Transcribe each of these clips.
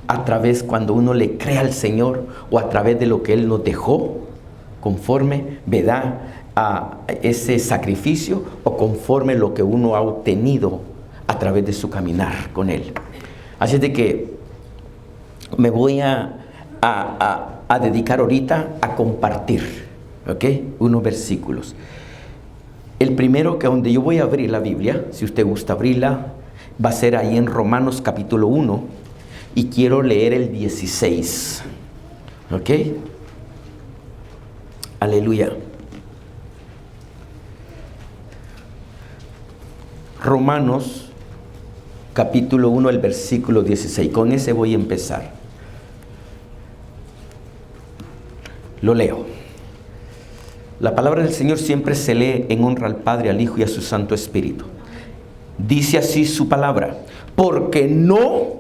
a través cuando uno le cree al Señor o a través de lo que Él nos dejó, conforme, ¿verdad?, a ese sacrificio o conforme lo que uno ha obtenido a través de su caminar con Él. Así es de que me voy a dedicar ahorita a compartir, ¿ok?, unos versículos. El primero, que donde yo voy a abrir la Biblia, si usted gusta abrirla, va a ser ahí en Romanos capítulo 1, y quiero leer el 16, ¿ok? Aleluya. Romanos capítulo 1, el versículo 16. Con ese voy a empezar. Lo leo. La palabra del Señor siempre se lee en honra al Padre, al Hijo y a su Santo Espíritu. Dice así su palabra: porque no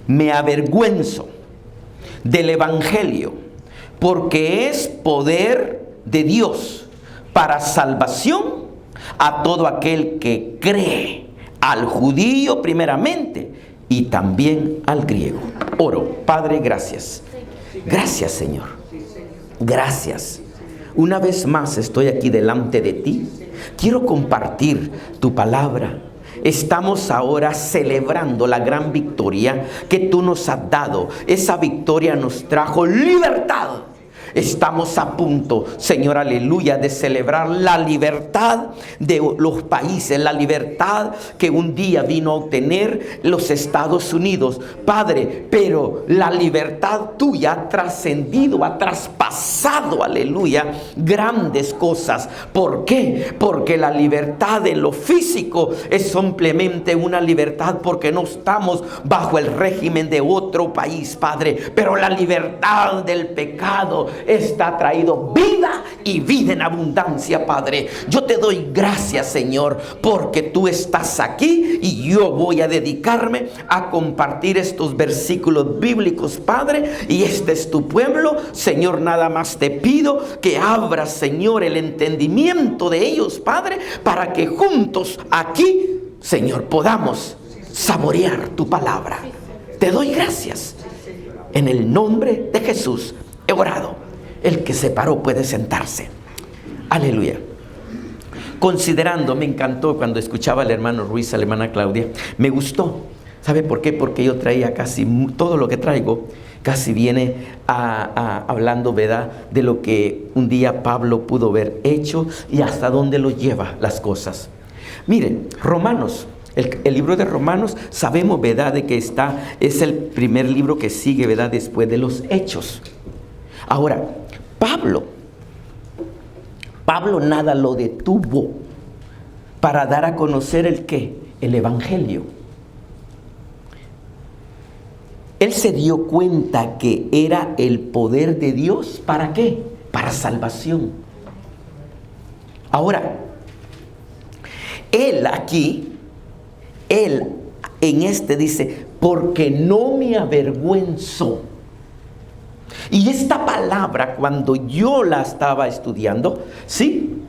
me avergüenzo del Evangelio, porque es poder de Dios para salvación a todo aquel que cree, al judío primeramente y también al griego. Oro. Padre, gracias. Gracias, Señor. Gracias. Una vez más estoy aquí delante de ti. Quiero compartir tu palabra. Estamos ahora celebrando la gran victoria que tú nos has dado. Esa victoria nos trajo libertad. Estamos a punto, Señor, aleluya, de celebrar la libertad de los países, la libertad que un día vino a obtener los Estados Unidos, Padre, pero la libertad tuya ha trascendido, ha traspasado, aleluya, grandes cosas. ¿Por qué? Porque la libertad en lo físico es simplemente una libertad porque no estamos bajo el régimen de otro país, Padre, pero la libertad del pecado está traído vida y vida en abundancia, Padre. Yo te doy gracias, Señor, porque tú estás aquí y yo voy a dedicarme a compartir estos versículos bíblicos, Padre, y este es tu pueblo. Señor, nada más te pido que abras, Señor, el entendimiento de ellos, Padre, para que juntos aquí, Señor, podamos saborear tu palabra. Te doy gracias. En el nombre de Jesús he orado. El que se paró puede sentarse. Aleluya. Considerando, me encantó cuando escuchaba al hermano Ruiz, a la hermana Claudia. Me gustó. ¿Sabe por qué? Porque yo traía casi todo lo que traigo, casi viene hablando, ¿verdad?, de lo que un día Pablo pudo haber hecho y hasta dónde lo lleva las cosas. Miren, Romanos. El libro de Romanos, sabemos, ¿verdad?, de que es el primer libro que sigue, ¿verdad?, después de los Hechos. Ahora, Pablo nada lo detuvo para dar a conocer el ¿qué? El Evangelio. Él se dio cuenta que era el poder de Dios. ¿Para qué? Para salvación. Ahora, él en este dice, porque no me avergüenzo. Y esta palabra, cuando yo la estaba estudiando, ¿sí?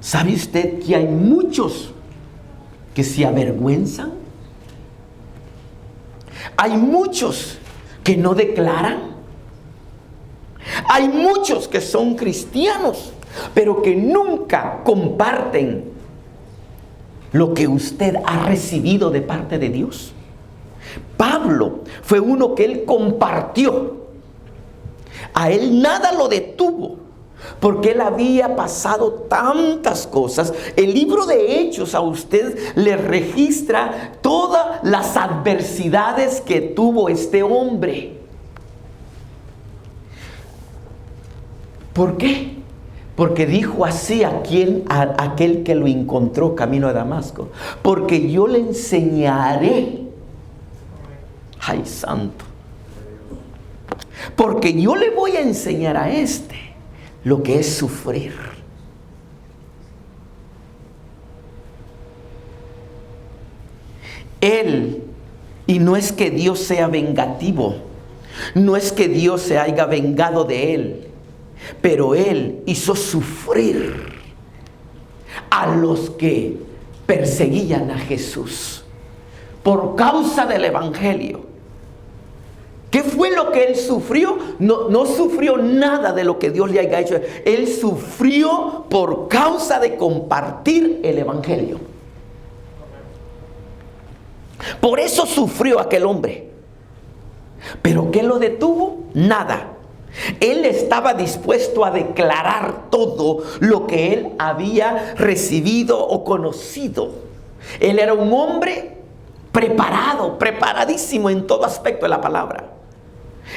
¿Sabe usted que hay muchos que se avergüenzan? Hay muchos que no declaran. Hay muchos que son cristianos, pero que nunca comparten lo que usted ha recibido de parte de Dios. Pablo fue uno que él compartió. A él nada lo detuvo, porque él había pasado tantas cosas. El libro de Hechos a usted le registra todas las adversidades que tuvo este hombre. ¿Por qué? Porque dijo así a aquel que lo encontró camino a Damasco: porque yo le enseñaré. ¡Ay, santo! Porque yo le voy a enseñar a este lo que es sufrir. Él, y no es que Dios sea vengativo, no es que Dios se haya vengado de él, pero él hizo sufrir a los que perseguían a Jesús por causa del Evangelio. fue lo que él sufrió? No sufrió nada de lo que Dios le haya hecho. Él sufrió por causa de compartir el evangelio. Por eso sufrió aquel hombre. ¿Pero qué lo detuvo? Nada. Él estaba dispuesto a declarar todo lo que él había recibido o conocido. Él era un hombre preparado, preparadísimo en todo aspecto de la palabra.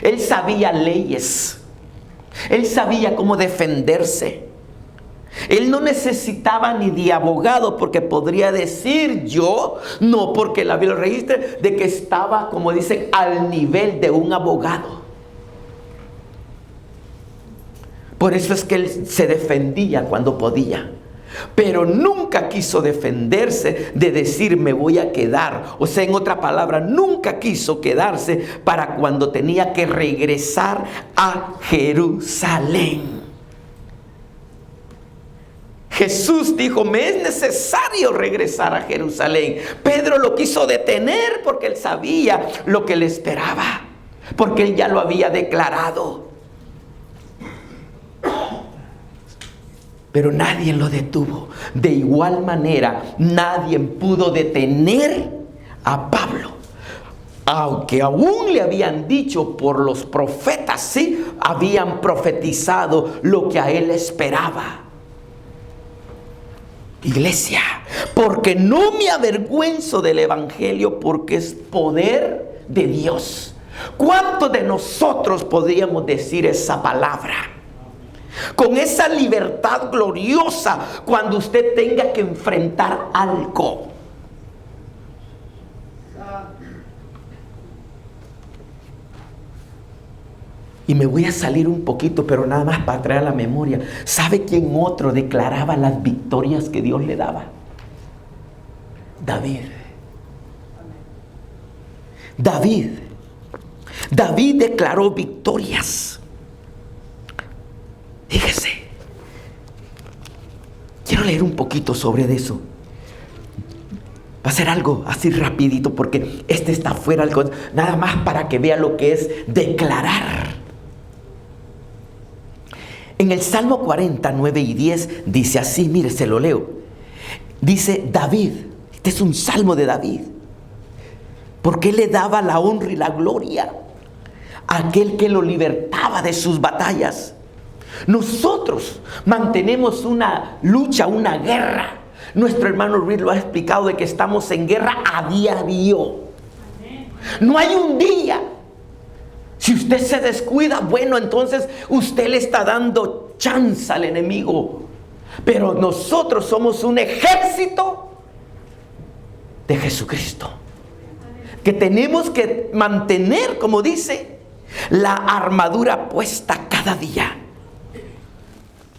Él sabía leyes. Él sabía cómo defenderse. Él no necesitaba ni de abogado, porque podría decir yo, no, porque la Biblia registra de que estaba, como dicen, al nivel de un abogado. Por eso es que él se defendía cuando podía. Pero nunca quiso defenderse de decir me voy a quedar. O sea, en otra palabra, nunca quiso quedarse para cuando tenía que regresar a Jerusalén. Jesús dijo, me es necesario regresar a Jerusalén. Pedro lo quiso detener porque él sabía lo que le esperaba, porque él ya lo había declarado. Pero nadie lo detuvo. De igual manera, nadie pudo detener a Pablo. Aunque aún le habían dicho por los profetas, sí, habían profetizado lo que a él esperaba. Iglesia, porque no me avergüenzo del evangelio, porque es poder de Dios. ¿Cuántos de nosotros podríamos decir esa palabra? Con esa libertad gloriosa cuando usted tenga que enfrentar algo. Y me voy a salir un poquito, pero nada más para traer a la memoria. ¿Sabe quién otro declaraba las victorias que Dios le daba? David. David declaró victorias. Fíjese. Quiero leer un poquito sobre eso. Va a ser algo así rapidito, porque está fuera del... Nada más para que vea lo que es declarar. En el Salmo 49 y 10 dice así, mire, se lo leo. Dice David, este es un salmo de David, porque él le daba la honra y la gloria a aquel que lo libertaba de sus batallas. Nosotros mantenemos una lucha, una guerra. Nuestro hermano Ruiz lo ha explicado, de que estamos en guerra a diario. No hay un día. Si usted se descuida, bueno, entonces usted le está dando chance al enemigo. Pero nosotros somos un ejército de Jesucristo, que tenemos que mantener, como dice, la armadura puesta cada día.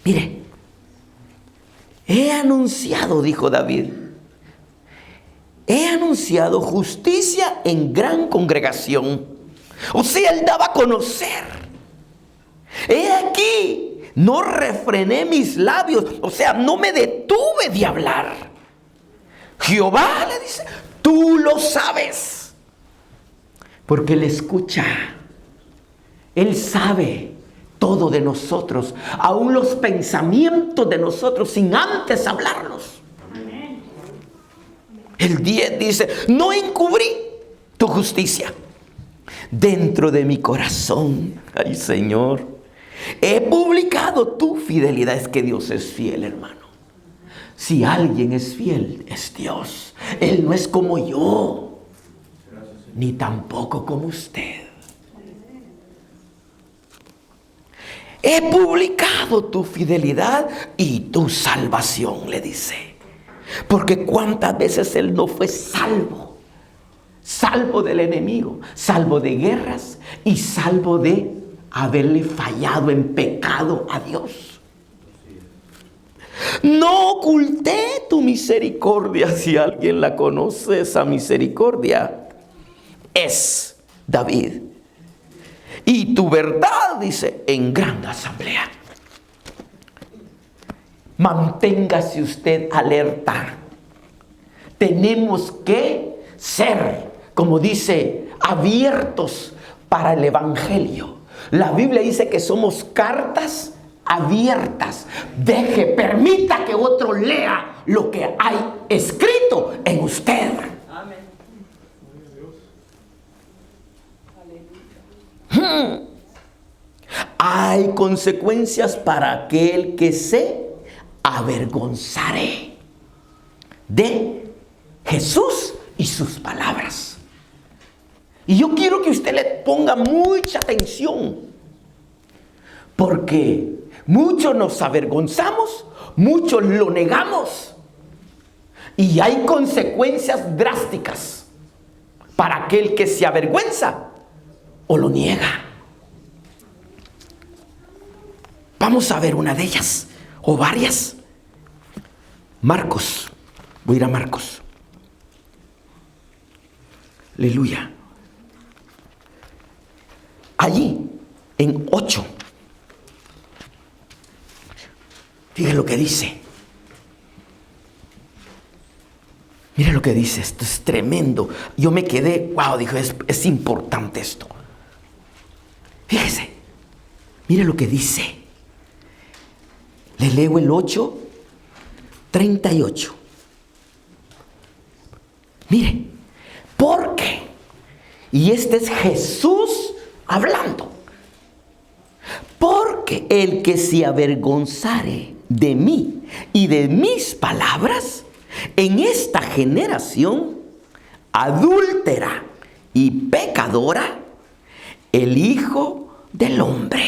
Mire, he anunciado, dijo David, he anunciado justicia en gran congregación. O sea, él daba a conocer. He aquí, no refrené mis labios. O sea, no me detuve de hablar. Jehová le dice, tú lo sabes. Porque él escucha. Él sabe todo de nosotros, aún los pensamientos de nosotros, sin antes hablarlos. El 10 dice, no encubrí tu justicia dentro de mi corazón. Ay, Señor, he publicado tu fidelidad. Es que Dios es fiel, hermano. Si alguien es fiel, es Dios. Él no es como yo, ni tampoco como usted. He publicado tu fidelidad y tu salvación, le dice. Porque cuántas veces él no fue salvo. Salvo del enemigo, salvo de guerras y salvo de haberle fallado en pecado a Dios. No oculté tu misericordia. Si alguien la conoce, esa misericordia es David. Y tu verdad, dice, en gran asamblea. Manténgase usted alerta. Tenemos que ser, como dice, abiertos para el Evangelio. La Biblia dice que somos cartas abiertas. Permita que otro lea lo que hay escrito en usted. Amén. Hay consecuencias para aquel que se avergonzare de Jesús y sus palabras. Y yo quiero que usted le ponga mucha atención, porque muchos nos avergonzamos, muchos lo negamos, y hay consecuencias drásticas para aquel que se avergüenza o lo niega. Vamos a ver una de ellas, o varias. Marcos, voy a ir a Marcos. Aleluya. Allí, en 8. Fíjate lo que dice. Mira lo que dice, esto es tremendo. Yo me quedé, wow, dijo, es importante esto. Fíjese, mira lo que dice. Le leo el 8:38. Mire, porque, y este es Jesús hablando, porque el que se avergonzare de mí y de mis palabras en esta generación adúltera y pecadora, el Hijo del Hombre.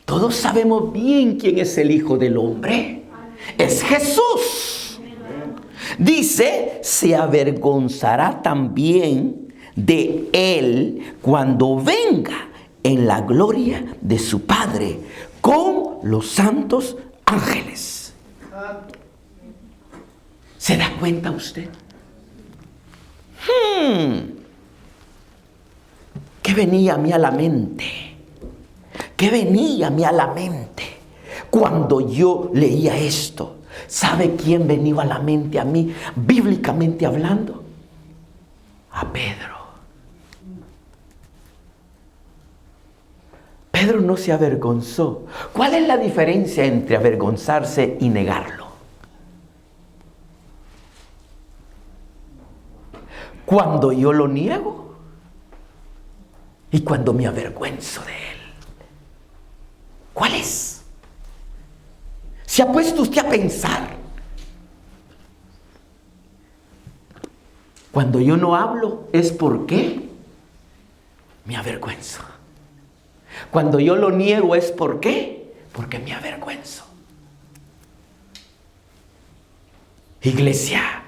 Todos sabemos bien quién es el Hijo del Hombre. Es Jesús. Dice, se avergonzará también de él cuando venga en la gloria de su Padre con los santos ángeles. ¿Se da cuenta usted? ¿Qué venía a mí a la mente? ¿Qué venía a mí a la mente cuando yo leía esto? ¿Sabe quién venía a la mente a mí, bíblicamente hablando? A Pedro. Pedro no se avergonzó. ¿Cuál es la diferencia entre avergonzarse y negarlo? Cuando yo lo niego y cuando me avergüenzo de él. ¿Cuál es? ¿Se ha puesto usted a pensar? Cuando yo no hablo es porque me avergüenzo. Cuando yo lo niego es porque me avergüenzo. Iglesia,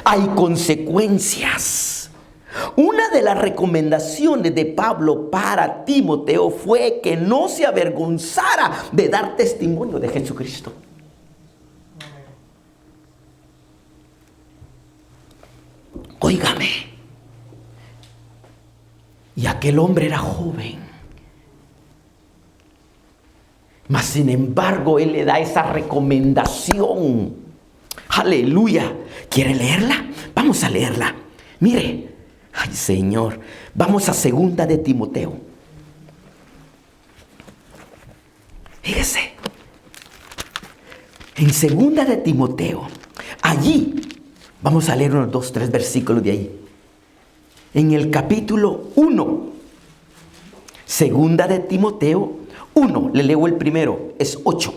hay consecuencias. Una de las recomendaciones de Pablo para Timoteo fue que no se avergonzara de dar testimonio de Jesucristo. Óigame. Y aquel hombre era joven. Mas sin embargo, él le da esa recomendación. Aleluya. ¿Quiere leerla? Vamos a leerla. Mire. Ay, Señor. Vamos a 2 de Timoteo. Fíjese. En 2 de Timoteo. Allí. Vamos a leer unos 2, 3 versículos de ahí. En el capítulo 1. 2 de Timoteo 1. Le leo el primero. Es 8.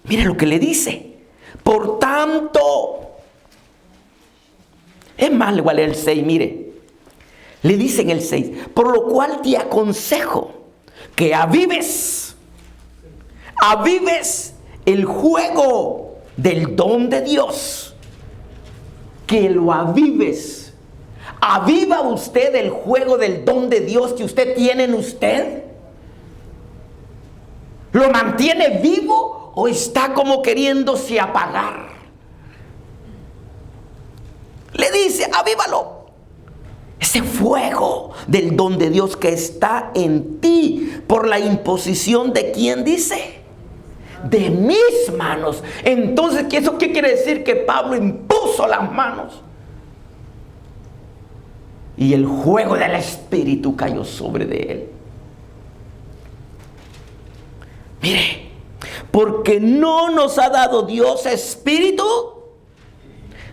Mira lo que le dice. Por tanto. Es más, le voy a leer el 6, mire. Le dice en el 6, por lo cual te aconsejo que avives el juego del don de Dios. Que lo avives. ¿Aviva usted el juego del don de Dios que usted tiene en usted? ¿Lo mantiene vivo o está como queriéndose apagar? Le dice, avívalo. Ese fuego del don de Dios que está en ti por la imposición de ¿quién dice? De mis manos. Entonces, ¿eso qué quiere decir? Que Pablo impuso las manos. y el fuego del Espíritu cayó sobre de él. Mire, porque no nos ha dado Dios espíritu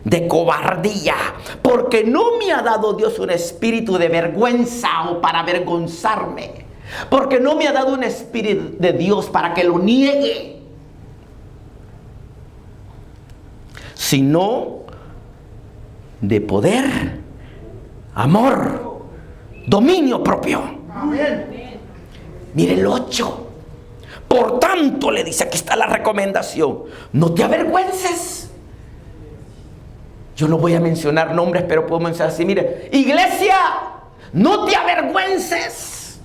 de cobardía, porque no me ha dado Dios un espíritu de vergüenza o para avergonzarme, porque no me ha dado un espíritu de Dios para que lo niegue, sino de poder, amor, dominio propio. Amén. Mire el 8. Por tanto, le dice, aquí está la recomendación: no te avergüences. Yo no voy a mencionar nombres, pero puedo mencionar así: mire, iglesia, no te avergüences.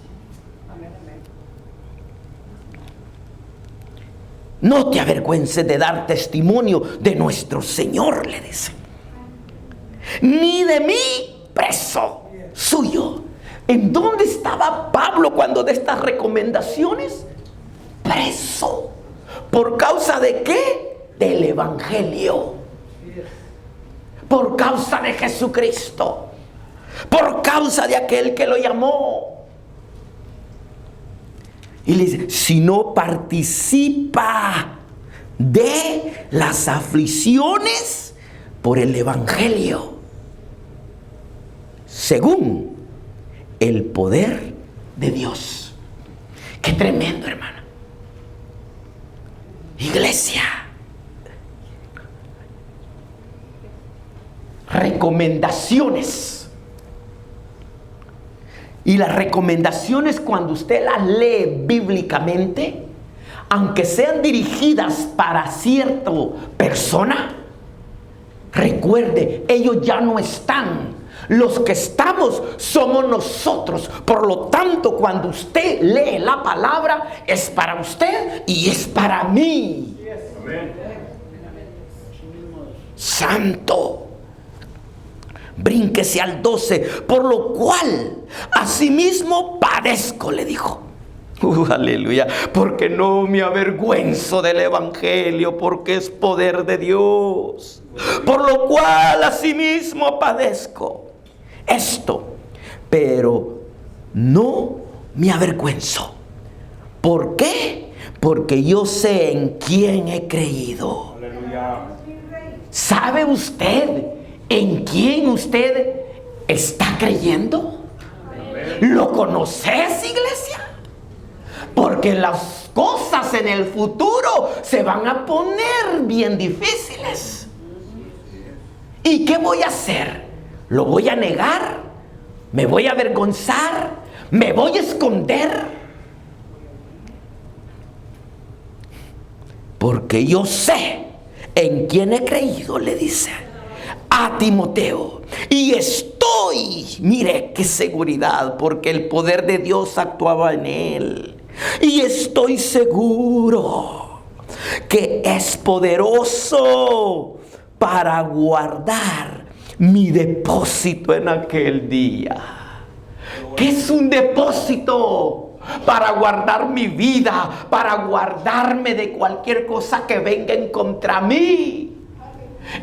No te avergüences de dar testimonio de nuestro Señor, le dice, ni de mí, preso suyo. ¿En dónde estaba Pablo cuando de estas recomendaciones? Preso. ¿Por causa de qué? Del Evangelio. Por causa de Jesucristo. Por causa de aquel que lo llamó. Y le dice, si no participa de las aflicciones por el Evangelio, según el poder de Dios. Qué tremendo, hermano. Iglesia, recomendaciones. Y las recomendaciones, cuando usted las lee bíblicamente, aunque sean dirigidas para cierta persona, recuerde, ellos ya no están. Los que estamos somos nosotros. Por lo tanto, cuando usted lee la palabra, es para usted y es para mí. Santo. Brínquese al 12. Por lo cual, asimismo padezco, le dijo. Aleluya. Porque no me avergüenzo del Evangelio, porque es poder de Dios. Por lo cual, asimismo padezco esto, pero no me avergüenzo. ¿Por qué? Porque yo sé en quién he creído. Aleluya. ¿Sabe usted en quién usted está creyendo? ¿Lo conoces, iglesia? Porque las cosas en el futuro se van a poner bien difíciles. ¿Y qué voy a hacer? ¿Lo voy a negar? ¿Me voy a avergonzar? ¿Me voy a esconder? Porque yo sé en quién he creído, le dice a Timoteo. Y estoy, mire qué seguridad, porque el poder de Dios actuaba en él. Y estoy seguro que es poderoso para guardar mi depósito en aquel día. ¿Qué es un depósito? Para guardar mi vida, para guardarme de cualquier cosa que venga en contra mí.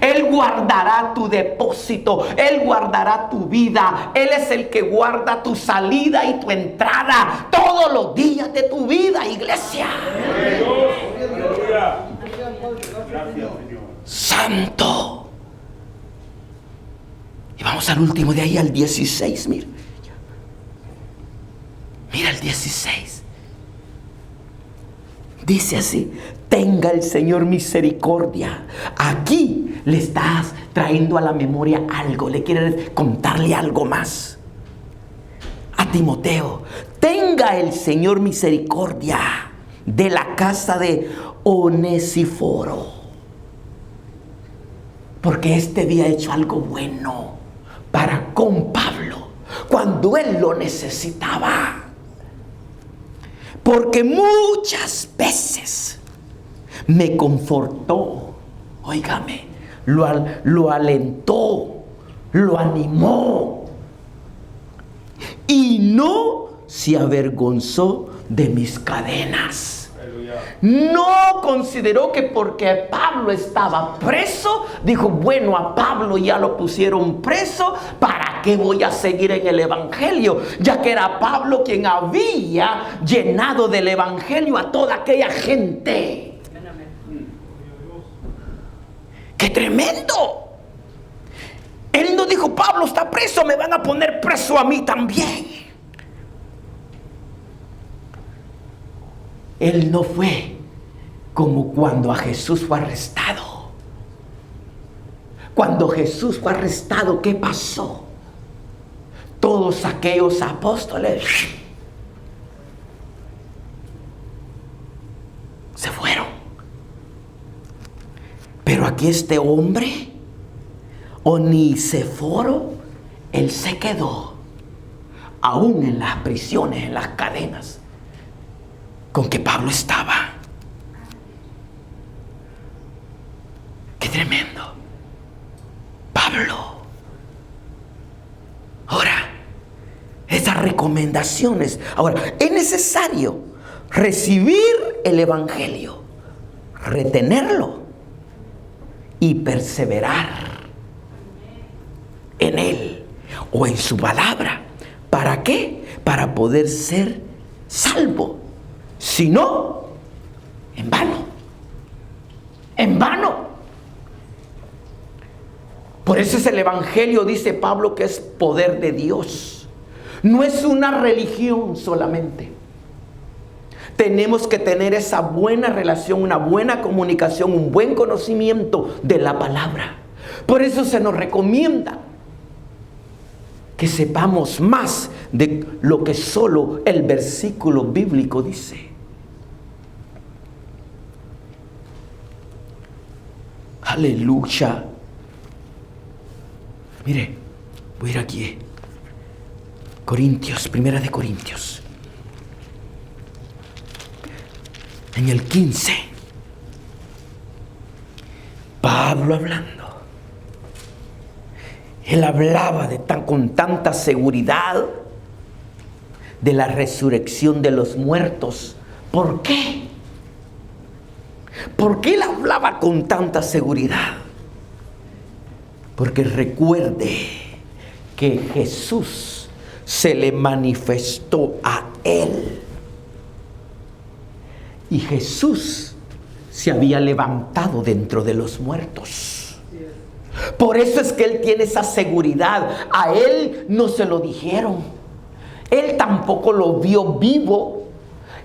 Él guardará tu depósito, Él guardará tu vida. Él es el que guarda tu salida y tu entrada todos los días de tu vida, iglesia. Santo. Y vamos al último de ahí, al 16, mira. Mira el 16. Dice así: tenga el Señor misericordia. Aquí le estás trayendo a la memoria algo. Le quiere contarle algo más a Timoteo. Tenga el Señor misericordia de la casa de Onesíforo, porque este había hecho algo bueno para con Pablo cuando él lo necesitaba. Porque muchas veces me confortó, óigame, lo alentó, lo animó, y no se avergonzó de mis cadenas. No consideró que porque Pablo estaba preso, dijo, bueno, a Pablo ya lo pusieron preso, ¿para qué voy a seguir en el Evangelio? Ya que era Pablo quien había llenado del Evangelio a toda aquella gente. ¡Qué tremendo! Él no dijo, Pablo está preso, me van a poner preso a mí también. Él no fue como cuando a Jesús fue arrestado. Cuando Jesús fue arrestado, ¿qué pasó? Todos aquellos apóstoles se fueron. Pero aquí este hombre, Onesíforo, él se quedó, aún en las prisiones, en las cadenas, con que Pablo estaba. ¡Qué tremendo! Pablo. Ahora, esas recomendaciones. Ahora, es necesario recibir el Evangelio, retenerlo y perseverar en él o en su palabra. ¿Para qué? Para poder ser salvo. Si no, en vano. En vano. Por eso es el Evangelio, dice Pablo, que es poder de Dios. No es una religión solamente. Tenemos que tener esa buena relación, una buena comunicación, un buen conocimiento de la palabra. Por eso se nos recomienda que sepamos más de lo que solo el versículo bíblico dice. Aleluya. Mire, voy a ir aquí. Corintios, Primera de Corintios. En el 15. Pablo hablando. Él hablaba con tanta seguridad de la resurrección de los muertos. ¿Por qué? ¿Por qué él hablaba con tanta seguridad? Porque recuerde que Jesús se le manifestó a él. Y Jesús se había levantado dentro de los muertos. Por eso es que él tiene esa seguridad. A él no se lo dijeron. Él tampoco lo vio vivo.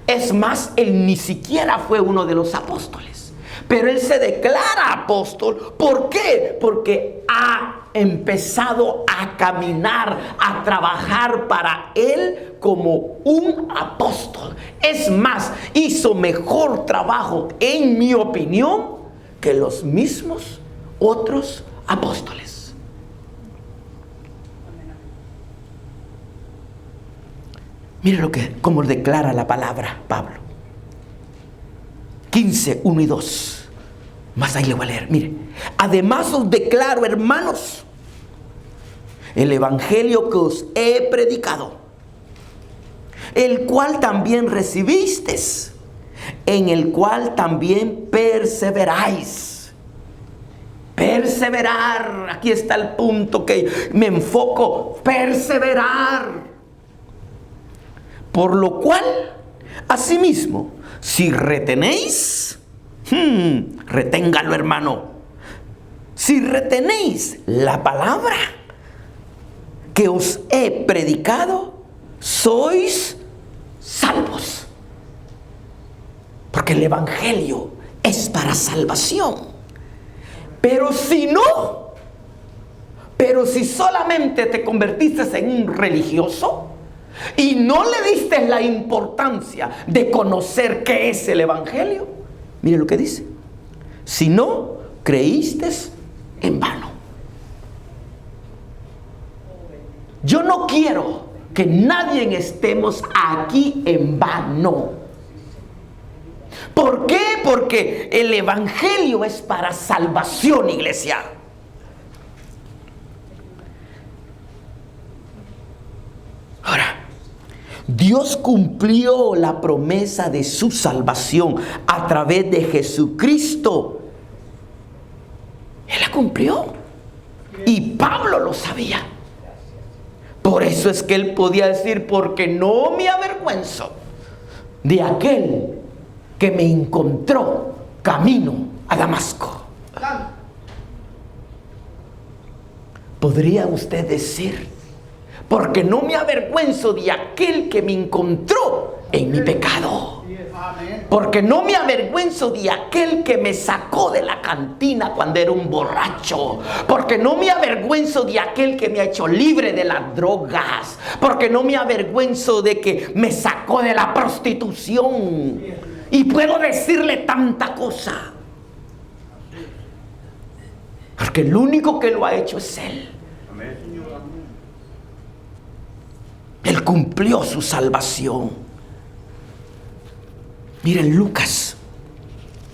Es más, él ni siquiera fue uno de los apóstoles. Pero él se declara apóstol. ¿Por qué? Porque ha empezado a caminar, a trabajar para él como un apóstol. Es más, hizo mejor trabajo, en mi opinión, que los mismos otros apóstoles. Mire cómo declara la palabra Pablo. 15, 1 y 2. Más ahí le voy a leer. Mire, además os declaro, hermanos, el evangelio que os he predicado, el cual también recibisteis, en el cual también perseveráis. Perseverar, aquí está el punto que me enfoco. Perseverar. Por lo cual, asimismo, si retenéis, reténgalo, hermano. Si retenéis la palabra que os he predicado, sois salvos. Porque el evangelio es para salvación. Pero si no, pero si solamente te convertiste en un religioso y no le diste la importancia de conocer qué es el evangelio, mire lo que dice: si no creíste en vano. Yo no quiero que nadie estemos aquí en vano. ¿Por qué? Porque el evangelio es para salvación, iglesia. Ahora, Dios cumplió la promesa de su salvación a través de Jesucristo. Él la cumplió. Y Pablo lo sabía. eso es que él podía decir, porque no me avergüenzo de aquel que me encontró camino a Damasco. ¿Podría usted decir, porque no me avergüenzo de aquel que me encontró en mi pecado? Porque no me avergüenzo de aquel que me sacó de la cantina cuando era un borracho. Porque no me avergüenzo de aquel que me ha hecho libre de las drogas. Porque no me avergüenzo de que me sacó de la prostitución. Y puedo decirle tanta cosa. Porque el único que lo ha hecho es Él. Él cumplió su salvación. Miren Lucas,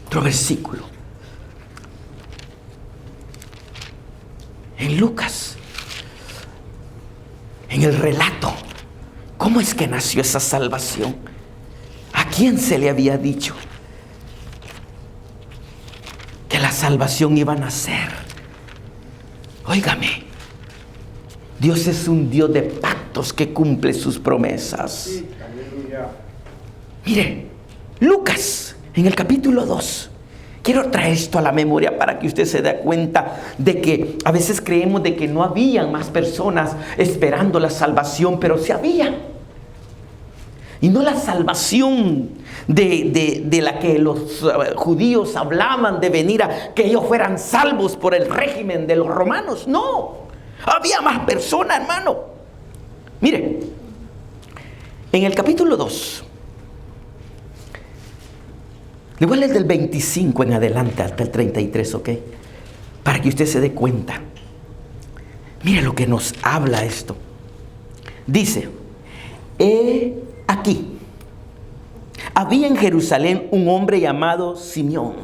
otro versículo. En Lucas, en el relato, ¿cómo es que nació esa salvación? ¿A quién se le había dicho que la salvación iba a nacer? Óigame, Dios es un Dios de pactos que cumple sus promesas. Mire, Lucas, en el capítulo 2, quiero traer esto a la memoria para que usted se dé cuenta de que a veces creemos de que no habían más personas esperando la salvación, pero sí había. Y no la salvación de la que los judíos hablaban de venir a que ellos fueran salvos por el régimen de los romanos. No, había más personas, hermano. Mire, en el capítulo 2, le voy a leer del 25 en adelante hasta el 33, ¿ok? Para que usted se dé cuenta. Mire lo que nos habla esto. Dice, aquí, había en Jerusalén un hombre llamado Simeón.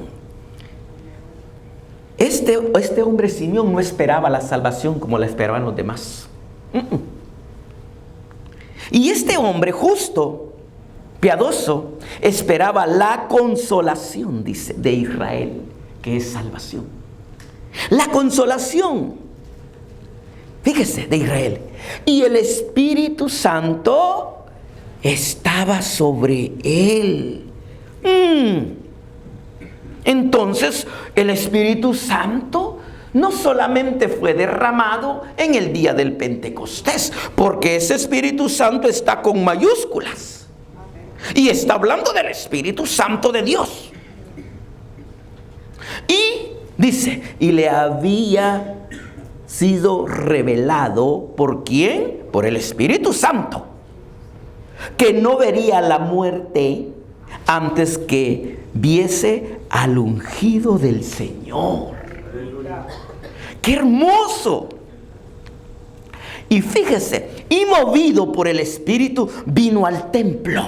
Este hombre Simeón no esperaba la salvación como la esperaban los demás. Y este hombre justo, piadoso, esperaba la consolación, dice, de Israel, que es salvación. La consolación, fíjese, de Israel. Y el Espíritu Santo estaba sobre él. Entonces, el Espíritu Santo no solamente fue derramado en el día del Pentecostés, porque ese Espíritu Santo está con mayúsculas. Y está hablando del Espíritu Santo de Dios. Y dice, y le había sido revelado, ¿por quién? Por el Espíritu Santo, que no vería la muerte antes que viese al ungido del Señor. ¡Qué hermoso! Y fíjese, y movido por el Espíritu, vino al templo.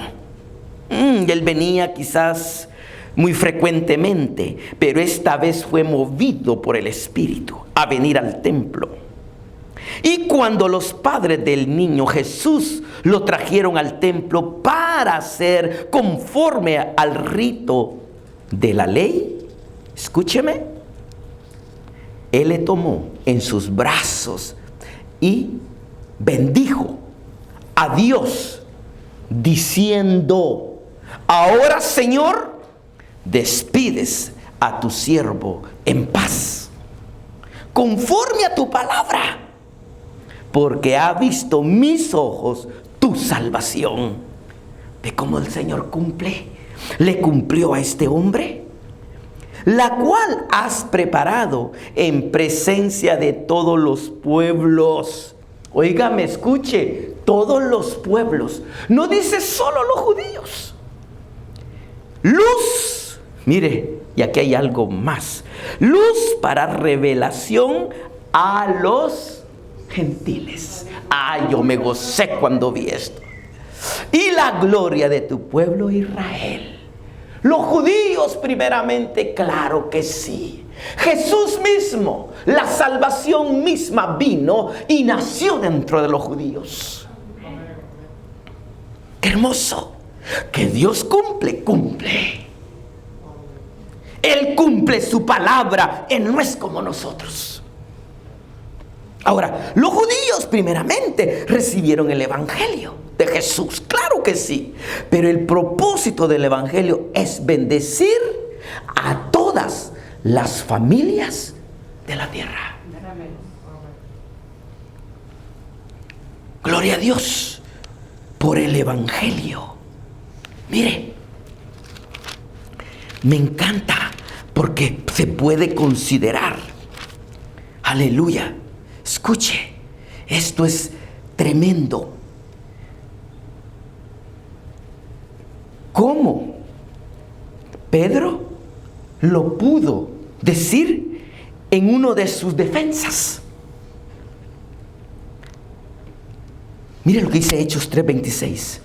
Él venía quizás muy frecuentemente, pero esta vez fue movido por el Espíritu a venir al templo. Y cuando los padres del niño Jesús lo trajeron al templo para hacer conforme al rito de la ley, escúcheme, él le tomó en sus brazos y bendijo a Dios, diciendo, ahora, Señor, despides a tu siervo en paz, conforme a tu palabra, porque ha visto mis ojos tu salvación. ¿Ve cómo el Señor cumple? Le cumplió a este hombre, la cual has preparado en presencia de todos los pueblos. Óigame, escuche, todos los pueblos. No dice solo los judíos. Luz, mire, y aquí hay algo más. Luz para revelación a los gentiles. Ay, yo me gocé cuando vi esto. Y la gloria de tu pueblo Israel. Los judíos primeramente, claro que sí. Jesús mismo, la salvación misma vino y nació dentro de los judíos. ¡Qué hermoso! Que Dios cumple. Él cumple su palabra. Él no es como nosotros. Ahora, los judíos primeramente recibieron el evangelio de Jesús, claro que sí. Pero el propósito del evangelio es bendecir a todas las familias de la tierra. Gloria a Dios por el evangelio. Mire, me encanta porque se puede considerar. Aleluya. Escuche, esto es tremendo. ¿Cómo Pedro lo pudo decir en uno de sus defensas? Mire lo que dice Hechos 3:26.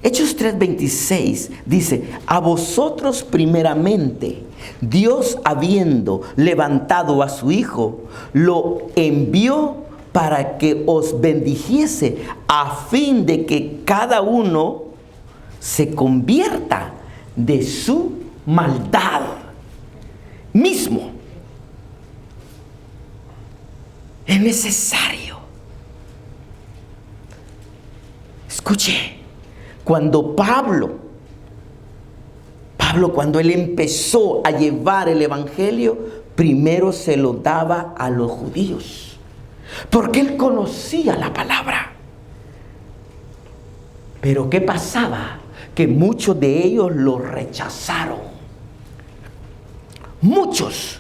Hechos 3:26 dice: a vosotros primeramente, Dios habiendo levantado a su Hijo, lo envió para que os bendijese, a fin de que cada uno se convierta de su maldad mismo. Es necesario. Escuche, cuando Pablo, cuando él empezó a llevar el evangelio, primero se lo daba a los judíos, porque él conocía la palabra. Pero ¿qué pasaba? Que muchos de ellos lo rechazaron. Muchos.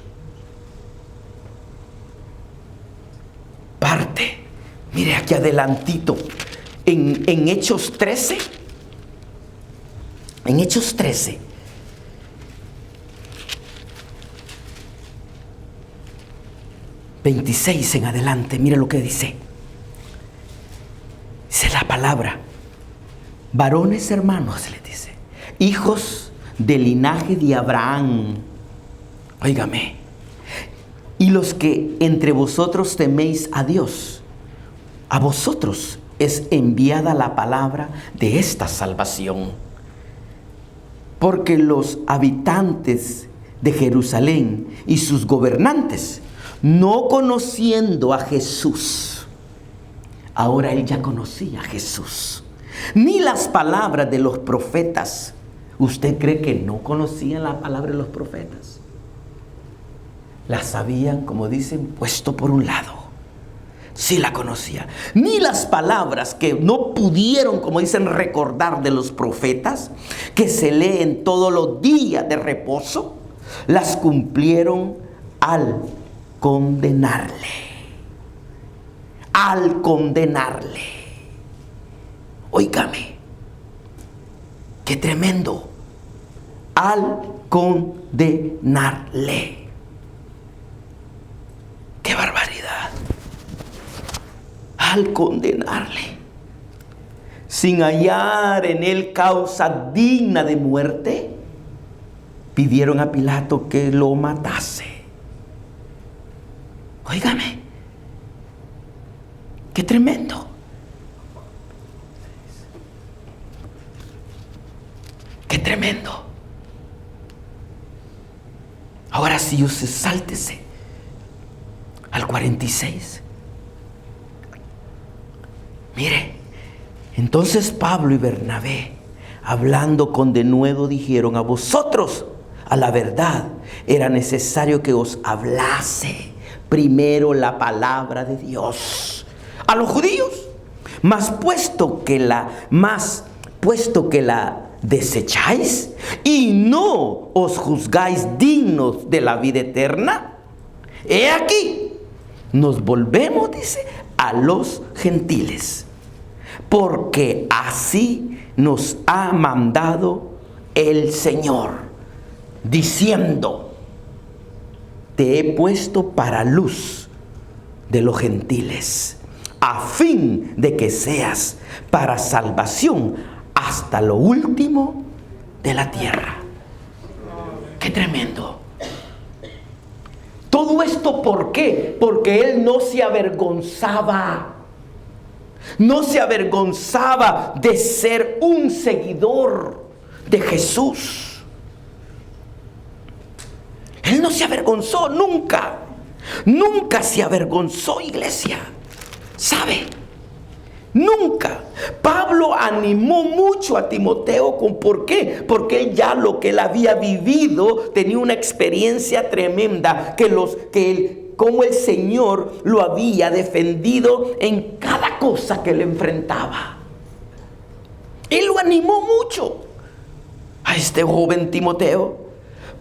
Parte, mire aquí adelantito, en Hechos 13. En Hechos 13. (26) en adelante, mire lo que dice. Dice la palabra: varones hermanos, les dice, hijos del linaje de Abraham. Óigame. Y los que entre vosotros teméis a Dios, a vosotros es enviada la palabra de esta salvación. Porque los habitantes de Jerusalén y sus gobernantes, no conociendo a Jesús, ahora él ya conocía a Jesús, ni las palabras de los profetas. ¿Usted cree que no conocían la palabra de los profetas? Las habían, como dicen, puesto por un lado. Sí la conocía. Ni las palabras que no pudieron, como dicen, recordar de los profetas, que se leen todos los días de reposo, las cumplieron al condenarle. Al condenarle. Óigame, qué tremendo. Al condenarle. ¡Qué barbaridad! Al condenarle, sin hallar en él causa digna de muerte, pidieron a Pilato que lo matase. Óigame, qué tremendo. Qué tremendo. Ahora sí, usted sáltese al 46. Mire, entonces Pablo y Bernabé, hablando con denuedo, dijeron: a vosotros, a la verdad, era necesario que os hablase primero la palabra de Dios a los judíos, mas puesto que la desecháis y no os juzgáis dignos de la vida eterna, he aquí, nos volvemos, dice, a los gentiles, porque así nos ha mandado el Señor, diciendo: te he puesto para luz de los gentiles, a fin de que seas para salvación hasta lo último de la tierra. ¡Qué tremendo! Todo esto, ¿por qué? Porque él no se avergonzaba. No se avergonzaba de ser un seguidor de Jesús. Él no se avergonzó nunca. Nunca se avergonzó, iglesia. ¿Sabe? Nunca. Pablo animó mucho a Timoteo. ¿Por qué? Porque él ya lo que él había vivido tenía una experiencia tremenda. Como el Señor lo había defendido en cada cosa que le enfrentaba. Él lo animó mucho a este joven Timoteo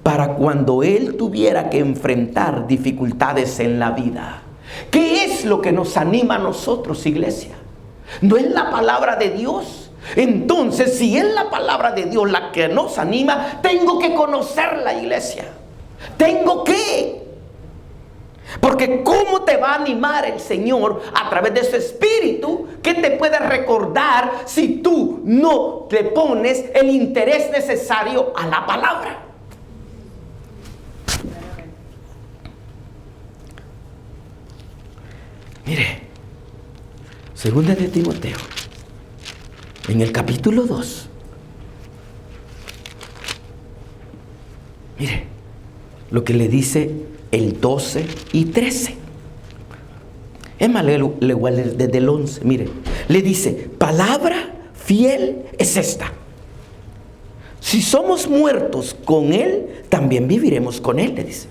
para cuando él tuviera que enfrentar dificultades en la vida. ¿Qué es lo que nos anima a nosotros, iglesia? ¿No es la palabra de Dios? Entonces, si es la palabra de Dios la que nos anima, tengo que conocer la iglesia. Tengo que. Porque ¿cómo te va a animar el Señor a través de su Espíritu? ¿Qué te puede recordar si tú no le pones el interés necesario a la palabra? Mire, segunda de Timoteo, en el capítulo 2. Mire lo que le dice el 12 y 13. Es más, le igual desde el 11. Mire, le dice: palabra fiel es esta. Si somos muertos con Él, también viviremos con Él, le dice.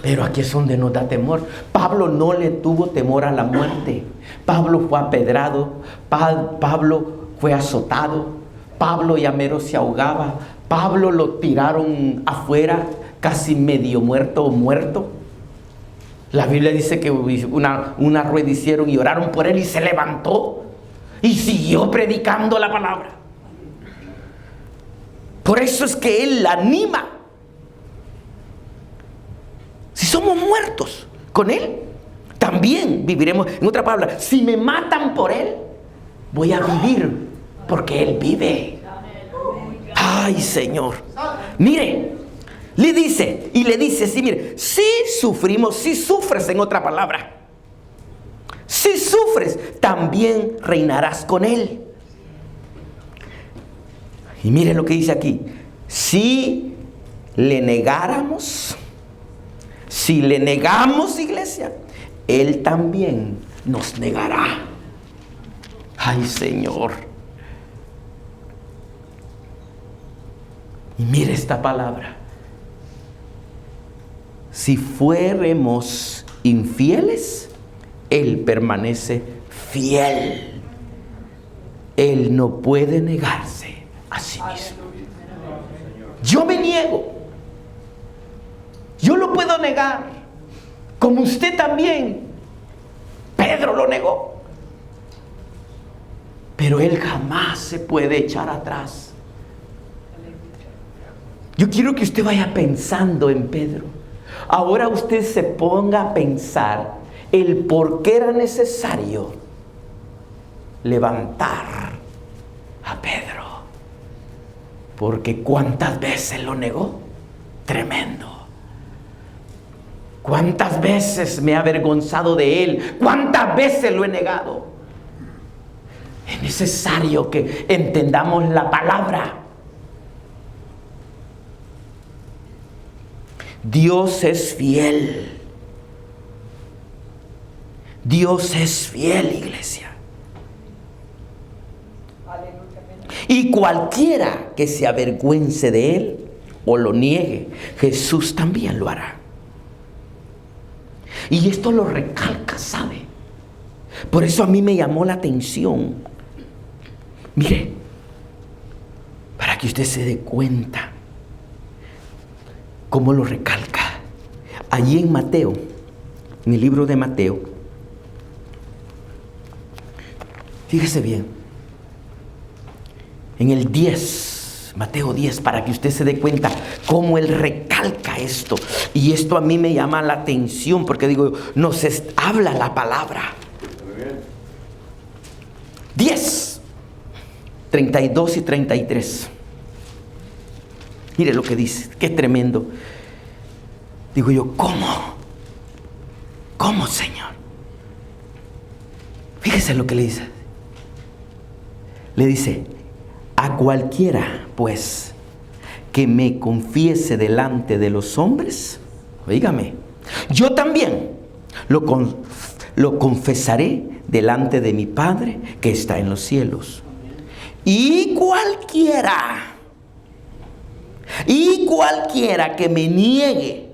Pero aquí es donde nos da temor. Pablo no le tuvo temor a la muerte. Pablo fue apedrado. Pablo fue azotado. Pablo ya mero se ahogaba. Pablo lo tiraron afuera, casi medio muerto o muerto. La Biblia dice que una rueda hicieron y oraron por él y se levantó y siguió predicando la palabra. Por eso es que él la anima. Si somos muertos con él, también viviremos. En otra palabra, si me matan por él, voy a vivir porque él vive. Ay, Señor. Mire, le dice, sí, mire, si sufrimos, si sufres, en otra palabra, si sufres, también reinarás con él. Y mire lo que dice aquí: si le negáramos, si le negamos, iglesia, él también nos negará. Ay, Señor. Y mire esta palabra: si fuéramos infieles, Él permanece fiel. Él no puede negarse a sí mismo. Yo me niego. Yo lo puedo negar, como usted también. Pedro lo negó. Pero Él jamás se puede echar atrás. Yo quiero que usted vaya pensando en Pedro. Ahora usted se ponga a pensar el por qué era necesario levantar a Pedro. Porque ¿cuántas veces lo negó? Tremendo. ¿Cuántas veces me he avergonzado de él? ¿Cuántas veces lo he negado? Es necesario que entendamos la palabra. Dios es fiel. Dios es fiel, iglesia. Y cualquiera que se avergüence de Él o lo niegue, Jesús también lo hará. Y esto lo recalca, ¿sabe? Por eso a mí me llamó la atención. Mire, para que usted se dé cuenta cómo lo recalca. Allí en Mateo, en el libro de Mateo, fíjese bien, en el 10, Mateo 10, para que usted se dé cuenta cómo él recalca esto. Y esto a mí me llama la atención, porque digo, nos habla la palabra. 10, 32 y 33. Mire lo que dice, qué tremendo. Digo yo, ¿cómo? ¿Cómo, Señor? Fíjese lo que le dice. Le dice: a cualquiera, pues, que me confiese delante de los hombres, oígame, Yo también lo confesaré delante de mi Padre que está en los cielos. Y cualquiera que me niegue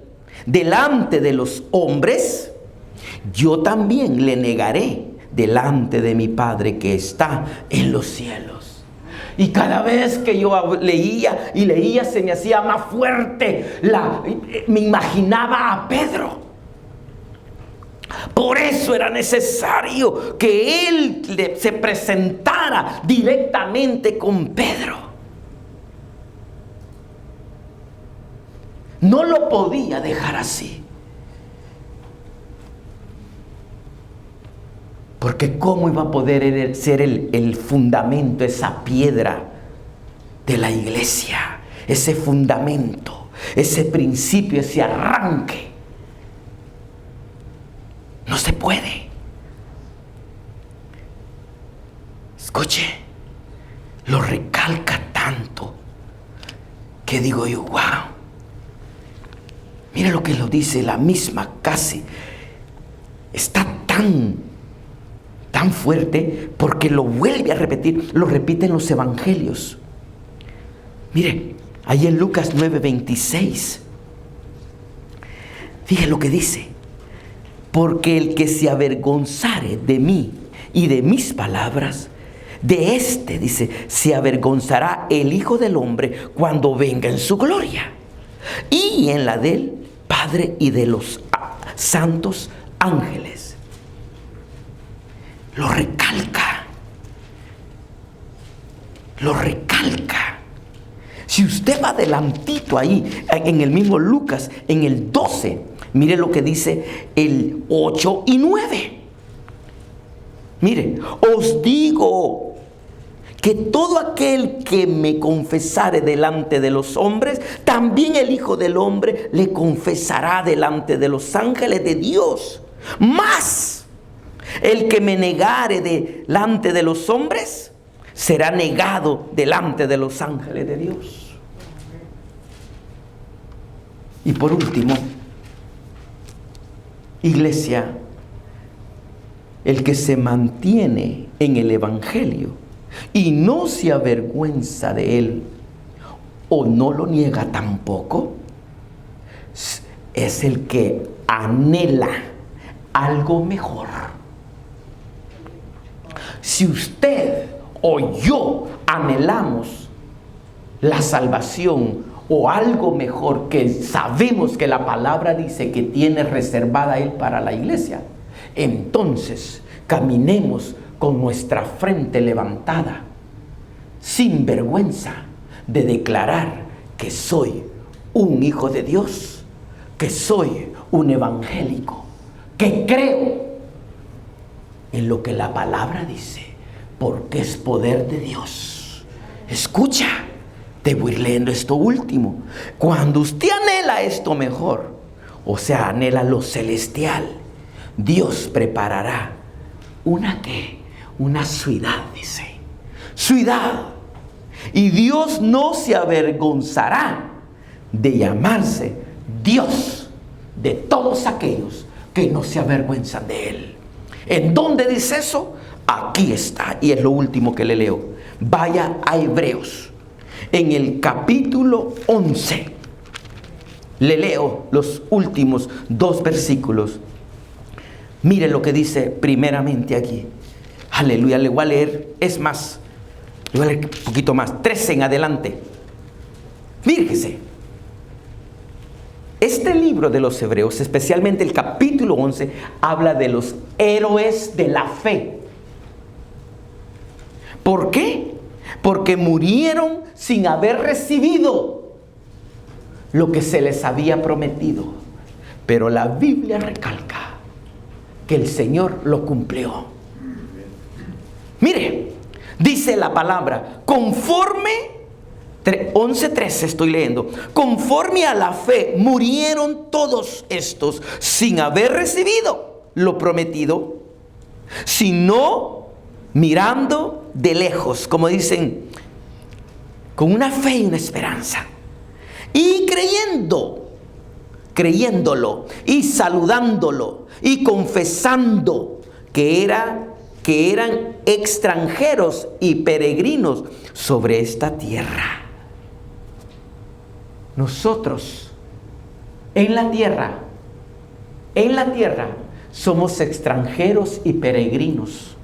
delante de los hombres, yo también le negaré delante de mi Padre que está en los cielos. Y cada vez que yo leía, se me hacía más fuerte. Me imaginaba a Pedro. Por eso era necesario que él se presentara directamente con Pedro. No lo podía dejar así. Porque ¿cómo iba a poder ser el fundamento, esa piedra de la iglesia? Ese fundamento, ese principio, ese arranque. No se puede. Escuche, lo recalca tanto que digo yo, wow. Mira lo que lo dice la misma casi. Está tan fuerte porque lo vuelve a repetir, lo repite en los evangelios. Mire, ahí en Lucas 9:26. Fíjate lo que dice. Porque el que se avergonzare de mí y de mis palabras, de este, dice, se avergonzará el Hijo del Hombre cuando venga en su gloria. Y en la del Padre y de los santos ángeles. Lo recalca. Lo recalca. Si usted va adelantito ahí, en el mismo Lucas, en el 12, mire lo que dice el 8 y 9. Mire, os digo que todo aquel que me confesare delante de los hombres, también el Hijo del Hombre le confesará delante de los ángeles de Dios. Mas el que me negare delante de los hombres, será negado delante de los ángeles de Dios. Y por último, iglesia, el que se mantiene en el Evangelio y no se avergüenza de él o no lo niega tampoco, es el que anhela algo mejor. Si usted o yo anhelamos la salvación o algo mejor que sabemos que la palabra dice que tiene reservada Él para la iglesia, entonces caminemos con nuestra frente levantada, sin vergüenza de declarar que soy un hijo de Dios, que soy un evangélico, que creo en lo que la palabra dice, porque es poder de Dios. Escucha, te voy leyendo esto último. Cuando usted anhela esto mejor, o sea, anhela lo celestial, Dios preparará una ciudad, dice. Ciudad. Y Dios no se avergonzará de llamarse Dios de todos aquellos que no se avergüenzan de Él. ¿En dónde dice eso? Aquí está, y es lo último que le leo. Vaya a Hebreos, en el capítulo 11. Le leo los últimos 2 versículos. Mire lo que dice primeramente aquí. Aleluya, le voy a leer, es más, le voy a leer un poquito más, 13 en adelante. Fíjese. Este libro de los Hebreos, especialmente el capítulo 11, habla de los héroes de la fe. ¿Por qué? Porque murieron sin haber recibido lo que se les había prometido. Pero la Biblia recalca que el Señor lo cumplió. Mire, dice la palabra, conforme 11:13 estoy leyendo. Conforme a la fe murieron todos estos sin haber recibido lo prometido, sino mirando de lejos, como dicen, con una fe y una esperanza, y creyendo creyéndolo y saludándolo y confesando que eran extranjeros y peregrinos sobre esta tierra. Nosotros en la tierra, somos extranjeros y peregrinos.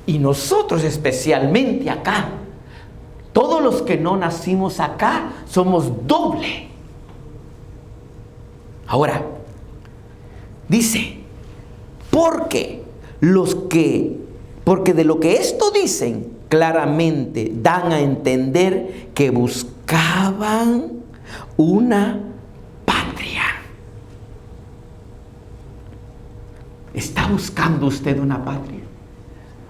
Y nosotros especialmente acá, todos los que no nacimos acá, somos doble. Ahora, dice, porque de lo que esto dicen, claramente dan a entender que buscaban una patria. ¿Está buscando usted una patria?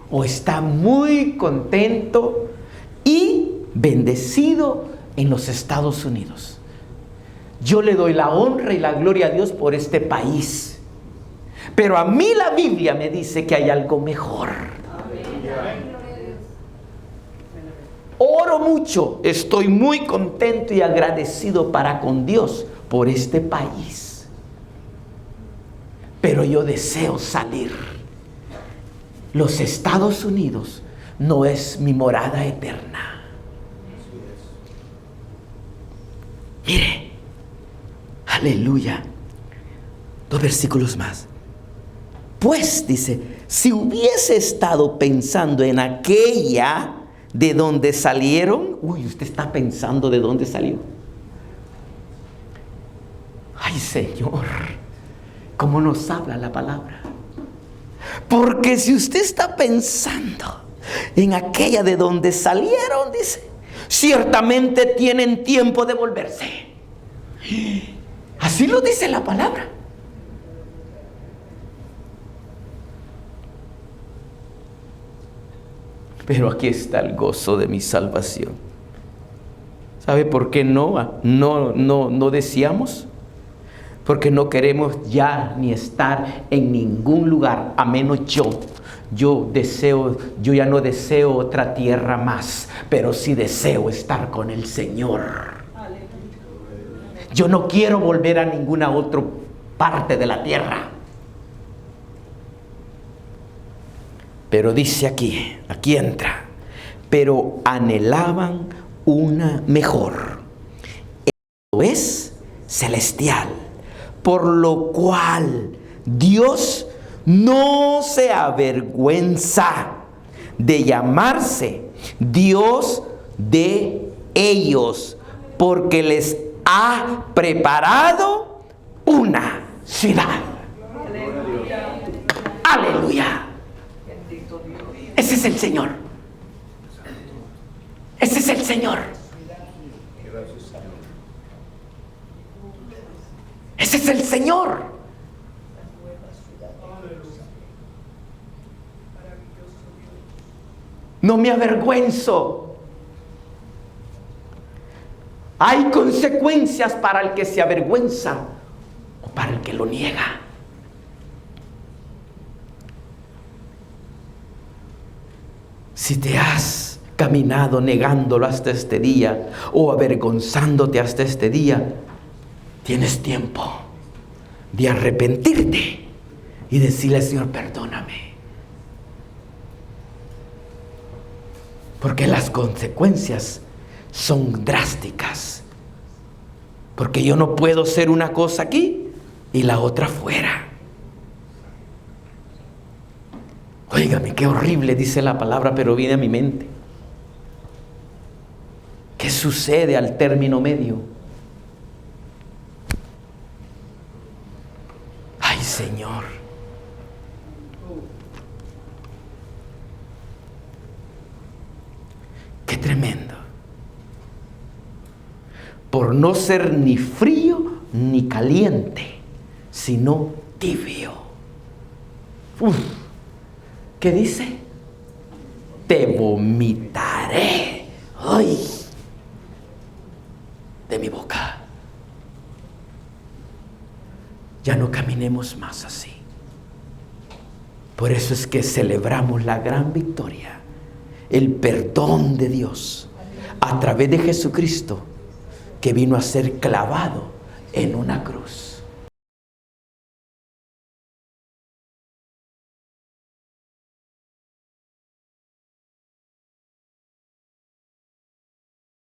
¿O está muy contento y bendecido en los Estados Unidos? Yo le doy la honra y la gloria a Dios por este país. Pero a mí la Biblia me dice que hay algo mejor. Oro mucho, estoy muy contento y agradecido para con Dios por este país. Pero yo deseo salir. Los Estados Unidos no es mi morada eterna. Mire, aleluya. 2 versículos más. Pues, dice, si hubiese estado pensando en aquella de donde salieron, usted está pensando de dónde salió. Ay, Señor, ¿cómo nos habla la palabra? Porque si usted está pensando en aquella de donde salieron, dice, ciertamente tienen tiempo de volverse. Así lo dice la palabra. Pero aquí está el gozo de mi salvación. ¿Sabe por qué no deseamos? Porque no queremos ya ni estar en ningún lugar, a menos yo ya no deseo otra tierra más, pero sí deseo estar con el Señor. Yo no quiero volver a ninguna otra parte de la tierra. Pero dice aquí entra, pero anhelaban una mejor, esto es celestial, por lo cual Dios no se avergüenza de llamarse Dios de ellos, porque les ha preparado una ciudad. Aleluya. Ese es el Señor. Ese es el Señor. Ese es el Señor. No me avergüenzo. Hay consecuencias para el que se avergüenza o para el que lo niega. Si te has caminado negándolo hasta este día o avergonzándote hasta este día, tienes tiempo de arrepentirte y decirle: Señor, perdóname. Porque las consecuencias son drásticas. Porque yo no puedo ser una cosa aquí y la otra fuera. Óigame, qué horrible dice la palabra, pero viene a mi mente. ¿Qué sucede al término medio? Ay, Señor. Qué tremendo. Por no ser ni frío ni caliente, sino tibio. ¿Qué dice? Te vomitaré hoy de mi boca. Ya no caminemos más así. Por eso es que celebramos la gran victoria, el perdón de Dios a través de Jesucristo, que vino a ser clavado en una cruz.